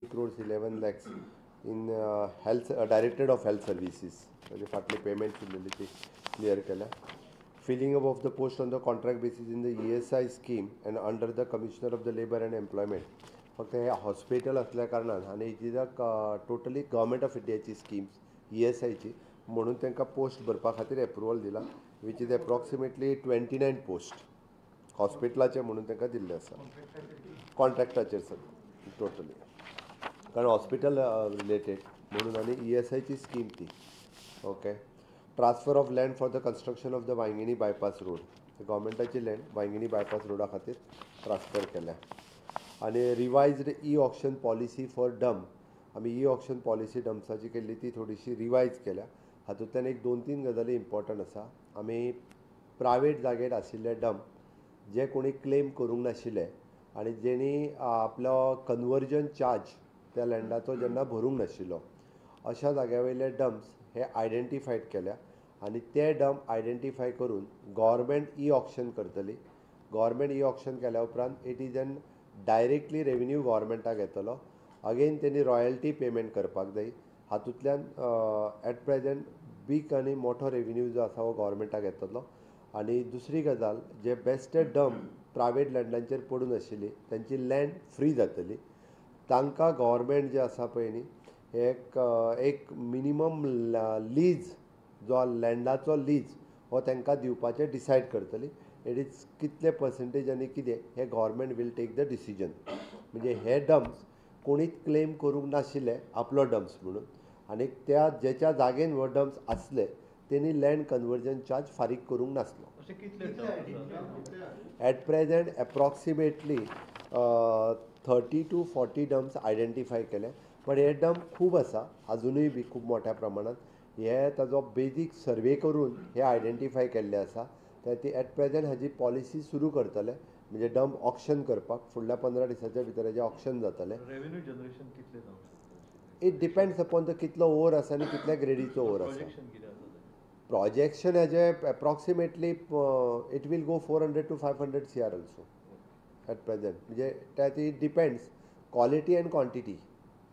crores 11 lakhs in health directorate of health services. म्हणजे फाटली payment उरलेली ती क्लियर केल्या. Filling up of the post on the contract basis in the ESI scheme and under the Commissioner of the Labour and Employment. फक्त हे hospital असल्या कारणान आनी ही टोटली गव्हर्मेंट ऑफ इंडियाची स्कीम्स ESIची म्हणून तांकां पोस्ट भरपा खातीर एप्रुवल दिला, वीच इज एप्रॉक्सिमेटली 29 पोस्ट हॉस्पिटलाचे म्हणून तांकां दिल्ले आसा कॉन्ट्रॅक्टाचेर सर टोटली. कारण हॉस्पिटल रिलेटेड म्हणून आनी ESIची स्कीम ती. Okay. Transfer of land for the construction of the Vainguinim bypass road. गव्हर्मेंटाची लँड वांयगिणी बायपास रोडा खातीर ट्रान्सफर केल्या. आनी revised auction policy for dump. आमी ऑक्शन पॉलिसी डम्प्साची केल्ली ती थोडीशी रिवायज केल्या. हातूंतल्यान एक 2-3 गजाली इम्पॉर्टंट आसा. आमी प्रायवेट जागेर आशिल्ले डम्प जे कोणी क्लेम करूंक नाशिल्ले आनी जेणी आपलो कन्वर्जन चार्ज त्या लँडाचो जेन्ना भरूंक नाशिल्लो अशा जाग्या वयले डम्प्स हे आयडेंटिफायड केल्या आनी ते डम्प आयडेंटिफाय करून गव्हर्मेंट ऑक्शन करतली. गव्हर्मेंट ऑक्शन केल्या उपरांत it is an directly revenue गव्हर्मेंटाक येतलो. अगेन तेणी रॉयल्टी पेमेंट करपाक जाय. हातूंतल्यान एट प्रेजेंट बीग आनी मोठो रेवन्यू जो आसा हो गव्हर्मेंटाक येतलो. आनी दुसरी गजाल जे बेस्टेड डम्प प्रायवेट लँडांचेर पडून आशिल्ली तांची लँड फ्री जातली. तांकां गव्हर्मेंट जे आसा पळय न्ही एक मिनिमम लीज जो लँडाचो लीज हो तांकां दिवपाचें डिसायड करतली. इट इज कितले पर्संटेज आनी कितें हे government will take the decision. म्हणजे हे डम्प्स कोणीच क्लेम करूंक नाशिल्ले आपलो डम्प्स म्हणून आनी त्या जेच्या जागेन हो डम्प्स आसले तेणी लँड कन्वर्जन चार्ज फारीक करूंक नासलो. At present approximately 30 to 40 dumps identify केले. पण हे डम्प खूब आसा अजुनूय बी खूब मोठ्या प्रमाणात. हे ताजो बेजीक सर्वे करून हे आयडेंटिफाय केल्ले आसा. तर ती एट प्रेजेंट हाजी पॉलिसी सुरू करतले म्हणजे डम्प ऑक्शन करपाक फुडल्या 15 दिसाच्या भितर हेजें ऑक्शन जातलें. रेवन्यू जनरेशन कितले जावं शकता? इट डिपेंड्स अपॉन द कितलो ओवर आसा आनी कितल्या ग्रेडीचो ओवर आसा. प्रोजेक्शन हेजे approximately it will go 400 to 500 CR also at present. म्हणजे ती डिपेंड्स क्वालिटी अँड क्वांटिटी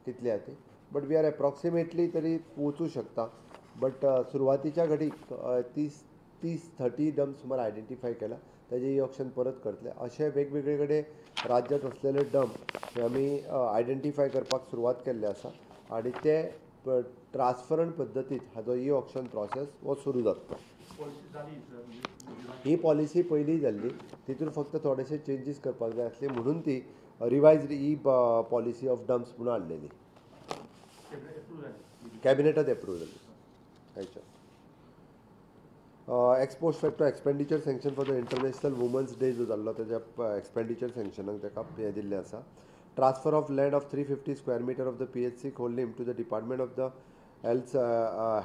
कितली आहा ती. बट वी आर एप्रॉक्सिमेटली तरी वचूं शकता. बट सुरवातीच्या घडीक 30 डम्प सुमार आयडेंटिफाय केला. ताजे ऑक्शन परत करतले. अशे वेगवेगळे कडेन राज्यांत असलेले डम्प हे आमी आयडेंटिफाय करपाक सुरवात केल्ले आसा आनी ते ट्रान्सफरंट पद्दतीत हाजो ऑक्शन प्रोसेस हो सुरू जातलो. ही पॉलिसी पयलीं जाल्ली, तितून फक्त थोडेशे चेंजीस करपाक जाय आसले म्हणून ती रिवायज्ड पॉलिसी ऑफ डम्प्स म्हणून हाडलेली. कॅबिनेटात एप्रूव्ह जाली. Ex post facto expenditure sanction for the international women's day जो जाल्लो तेज्या एक्सपेंडिचर सँक्शनाक ताका हे दिल्लें आसा. Transfer of land of 350 square metre of the PHC Khorlim to the department of the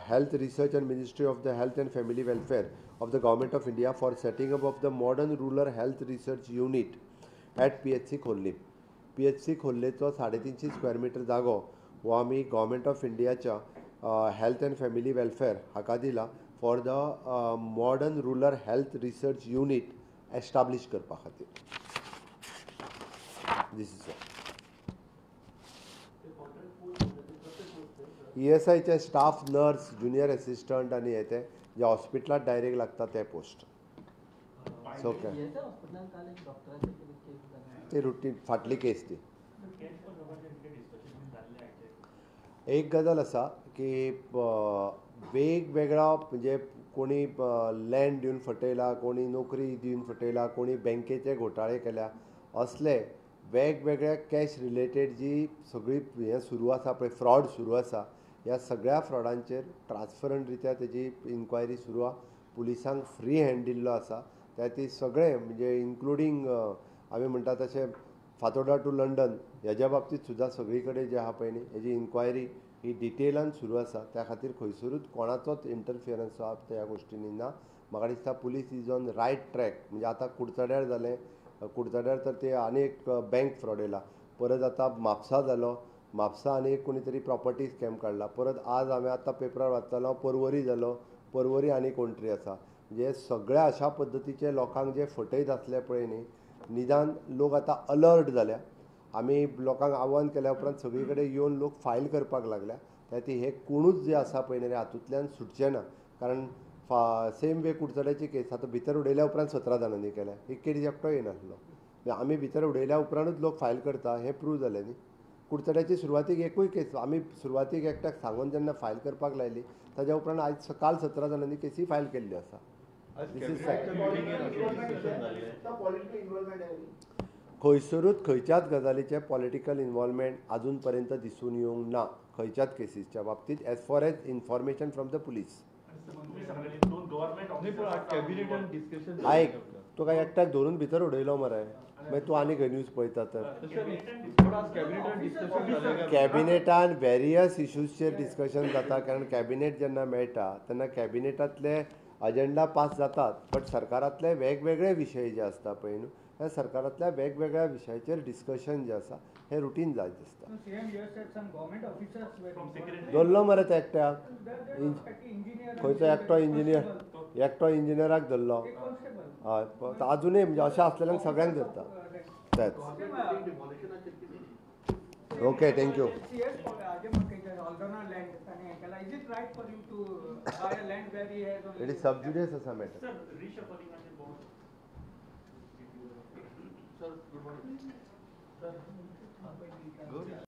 health research and Ministry of the Health and Family Welfare of the Government of India for setting up of the modern rural health research unit at PHC Khorlim. PHC खोर्लेचो 350 square metre जागो हो आमी government of इंडियाच्या health and family welfare हाका दिला for the modern rural health research unit establish करपा खातीर. This is ESIचे स्टाफ नर्स ज्युनियर एसिस्टंट आनी हे ते जे हॉस्पिटलांत डायरेक्ट लागता ते पोस्ट. ओके. ती रुटीन फाटली केस ती. एक गजाल आसा की वेगवेगळा म्हणजे कोणी लँड दिवन फटयला, कोणी नोकरी दिवन फटयला, कोणी बँकेचे घोटाळे केल्या. असले वेगवेगळ्या कॅश रिलेटेड जी सगळी हें सुरू आसा पळय फ्रॉड सुरू आसा ह्या सगळ्या फ्रॉडांचेर ट्रान्सपरंट रित्या तेजी इन्क्वायरी सुरू आहा. पुलिसांक फ्री हँड दिल्लो आसा. ती सगळे म्हणजे इन्क्लुडींग आमी म्हणटा तशें फातोर्डा टू लंडन हेज्या बाबतींत सुद्दां सगळी कडेन जे आहा पळय न्ही हेजी इन्क्वायरी ही डिटेलान सुरू आसा. त्या खातीर खंयसरूच कोणाचोच इंटरफियरन्स आहा त्या गोश्टींनी ना. म्हाका दिसता police is on right track. म्हणजे आतां कुडचड्यार जालें, कुडचड्यार तर ते आनी एक बँक फ्रॉड येयला. परत आतां म्हापसा जालो, म्हापसा आनी एक कोणी तरी प्रॉपर्टी स्कॅम काडला. परत आज हांवें आतां पेपरार वाचतालो पर्वरी जालो, पर्वरी आनी कोण तरी आसा. म्हणजे सगळ्या अशा पद्दतीचे लोकांक जे फटयत आसले पळय न्ही निदान लोक आतां अलर्ट जाल्या आमी लोकांक आव्हान केल्या उपरांत सगळी कडेन येवन लोक फायल करपाक लागल्या त्याती हे कोणूच जे आसा पळय न्ही रे हातूंतल्यान सुटचे ना कारण सेम वे कुडचड्याची केस आतां भितर उडयल्या उपरांत 17 जाणांनी केल्या ही केस एकटो येयनासलो आमी भितर उडयल्या उपरांतूच लोक फायल करता हें प्रूव जालें न्ही कुडचड्याची सुरवातीक एकूय केस आमी सुरवातीक एकट्याक सांगून जेन्ना फायल करपाक लायली ताज्या उपरांत आयज काल 17 जाणांनी केसी फायल केल्ली आसा खंयसरूच खंयच्याच गजालीचें पॉलिटिकल इनवॉल्वमेंट आजून पर्यंत दिसून येवंक ना खंयच्याच केसीसच्या बाबतींत as far as information from the police आयक तुका एकट्याक धरून भितर उडयलो मरे मागीर तूं आनी खंय न्यूज पळयता तर कॅबिनेटान वेरियस इश्यूजचेर डिस्कशन जाता कारण कॅबिनेट जेन्ना मेळटा तेन्ना कॅबिनेटांतले अजेंडा पास जातात बट सरकारांतले वेगवेगळे विशय जे आसता पळय न्हू ह्या सरकारांतल्या वेगवेगळ्या विशयाचेर डिस्कशन जें आसा हें रुटीन जायत दिसता धरलो मरे त्या एकट्याक खंयचो एकटो इंजिनियराक धरलो हय आजुनूय म्हणजे अशें आसलेल्यांक सगळ्यांक धरता तेच ओके थँक्यू इट इज सब जुडियस आसा matter Sir, good morning. Sir, good.